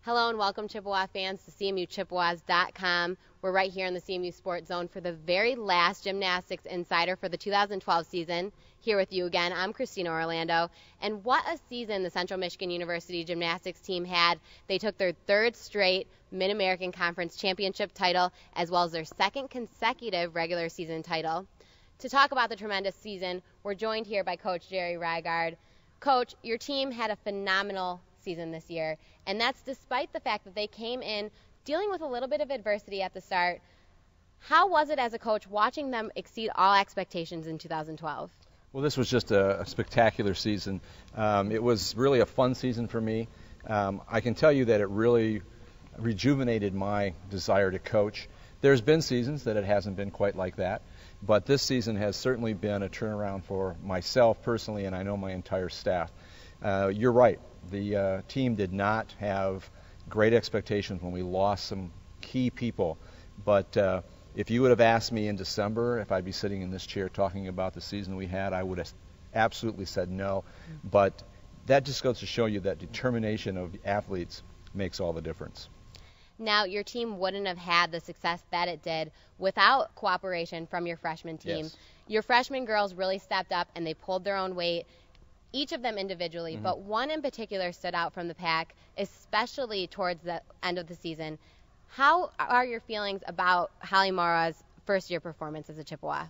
Hello and welcome, Chippewa fans, to CMUChippewas.com. We're right here in the CMU Sports Zone for the very last Gymnastics Insider for the 2012 season. Here with you again, I'm Christina Orlando. And what a season the Central Michigan University Gymnastics team had. They took their third straight Mid-American Conference Championship title, as well as their second consecutive regular season title. To talk about the tremendous season, we're joined here by Coach Jerry Reighard. Coach, your team had a phenomenal season this year, and that's despite the fact that they came in dealing with a little bit of adversity at the start. How was it as a coach watching them exceed all expectations in 2012? Well, this was just a spectacular season. It was really a fun season for me. I can tell you that it really rejuvenated my desire to coach. There's been seasons that it hasn't been quite like that, but this season has certainly been a turnaround for myself personally, and I know my entire staff. You're right. The team did not have great expectations when we lost some key people, but if you would have asked me in December if I'd be sitting in this chair talking about the season we had, I would have absolutely said no. But that just goes to show you that determination of athletes makes all the difference. Now, your team wouldn't have had the success that it did without cooperation from your freshman team. Yes. Your freshman girls really stepped up and they pulled their own weight, each of them individually, but one in particular stood out from the pack, especially towards the end of the season. How are your feelings about Hallie Mara's first-year performance as a Chippewa?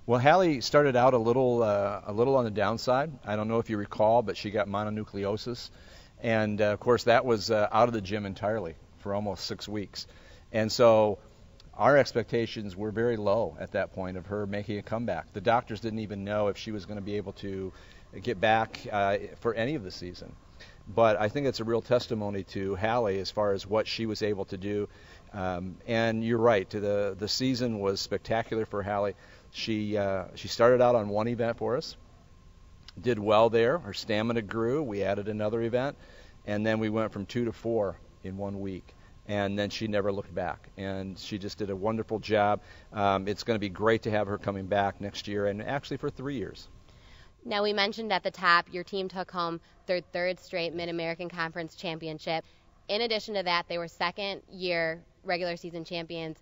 Well, Hallie started out a little on the downside. I don't know if you recall, but she got mononucleosis, and of course that was out of the gym entirely for almost 6 weeks. And so our expectations were very low at that point of her making a comeback. The doctors didn't even know if she was going to be able to get back for any of the season. But I think it's a real testimony to Hallie as far as what she was able to do. And you're right, the season was spectacular for Hallie. She started out on one event for us, did well there. Her stamina grew. We added another event, and then we went from 2 to 4 in 1 week. And then she never looked back, and she just did a wonderful job. It's going to be great to have her coming back next year, and actually for 3 years. Now, we mentioned at the top your team took home their third straight Mid-American Conference Championship. In addition to that, they were second-year regular season champions,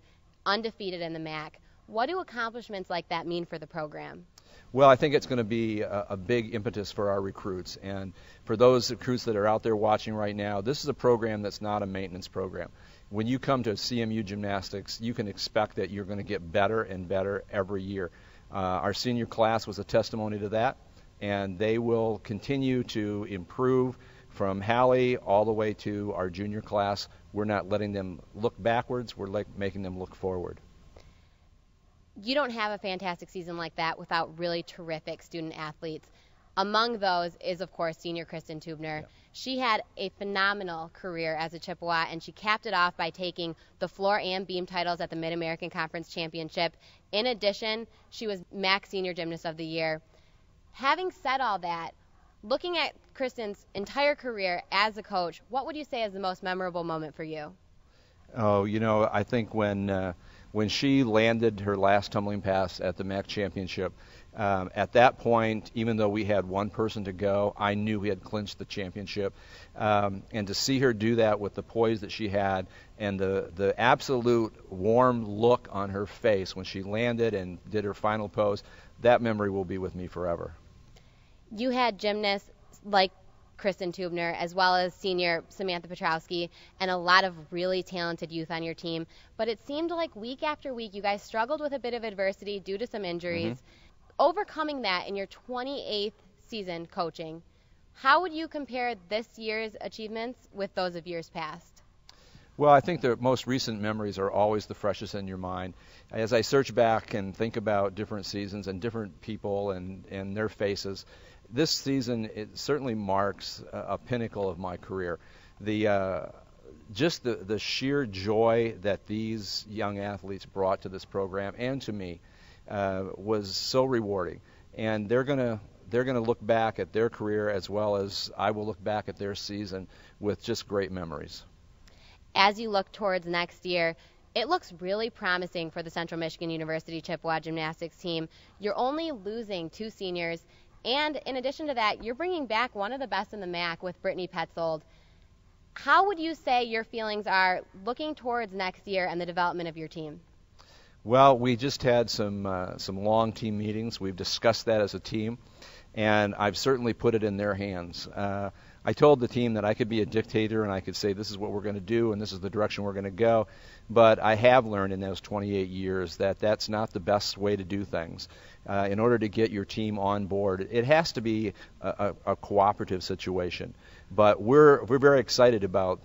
undefeated in the MAC. What do accomplishments like that mean for the program? Well, I think it's going to be a big impetus for our recruits. And for those recruits that are out there watching right now, this is a program that's not a maintenance program. When you come to CMU Gymnastics, you can expect that you're going to get better and better every year. Our senior class was a testimony to that, and they will continue to improve from Hallie all the way to our junior class. We're not letting them look backwards. We're making them look forward. You don't have a fantastic season like that without really terrific student athletes. Among those is, of course, senior Kristen Tubner. Yeah. She had a phenomenal career as a Chippewa, and she capped it off by taking the floor and beam titles at the Mid-American Conference Championship. In addition, she was MAC Senior Gymnast of the Year. Having said all that, looking at Kristen's entire career as a coach, what would you say is the most memorable moment for you? Oh, I think when she landed her last tumbling pass at the MAC Championship, at that point, even though we had one person to go, I knew we had clinched the championship. And to see her do that with the poise that she had and the absolute warm look on her face when she landed and did her final pose, that memory will be with me forever. You had gymnasts like Kristen Tubner, as well as senior Samantha Petrowski, and a lot of really talented youth on your team. But it seemed like week after week you guys struggled with a bit of adversity due to some injuries. Overcoming that in your 28th season coaching, how would you compare this year's achievements with those of years past? Well, I think the most recent memories are always the freshest in your mind. As I search back and think about different seasons and different people and their faces, this season, it certainly marks a pinnacle of my career. Just the sheer joy that these young athletes brought to this program and to me was so rewarding. And they're gonna look back at their career as well as I will look back at their season with just great memories. As you look towards next year, it looks really promising for the Central Michigan University Chippewa Gymnastics team. You're only losing 2 seniors. And in addition to that, you're bringing back one of the best in the MAC with Brittany Petzold. How would you say your feelings are looking towards next year and the development of your team? Well, we just had some long team meetings. We've discussed that as a team, and I've certainly put it in their hands. I told the team that I could be a dictator and I could say this is what we're going to do and this is the direction we're going to go, but I have learned in those 28 years that that's not the best way to do things. In order to get your team on board, it has to be a cooperative situation. But we're very excited about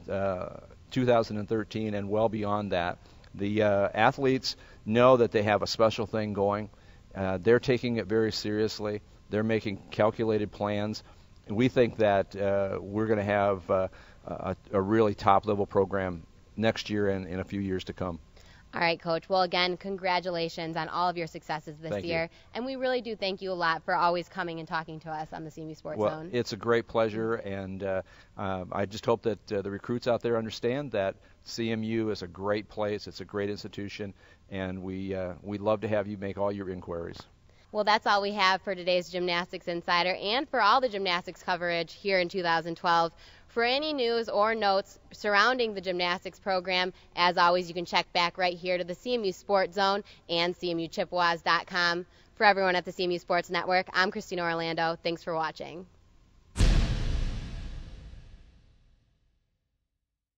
2013 and well beyond that. The athletes know that they have a special thing going. They're taking it very seriously. They're making calculated plans. We think that we're going to have a really top-level program next year and in a few years to come. All right, Coach. Well, again, congratulations on all of your successes this year. And we really do thank you a lot for always coming and talking to us on the CMU Sports Zone. Well, it's a great pleasure, and I just hope that the recruits out there understand that CMU is a great place, it's a great institution, and we'd love to have you make all your inquiries. Well, that's all we have for today's Gymnastics Insider and for all the gymnastics coverage here in 2012. For any news or notes surrounding the gymnastics program, as always, you can check back right here to the CMU Sports Zone and CMUChippewas.com. For everyone at the CMU Sports Network, I'm Christina Orlando. Thanks for watching.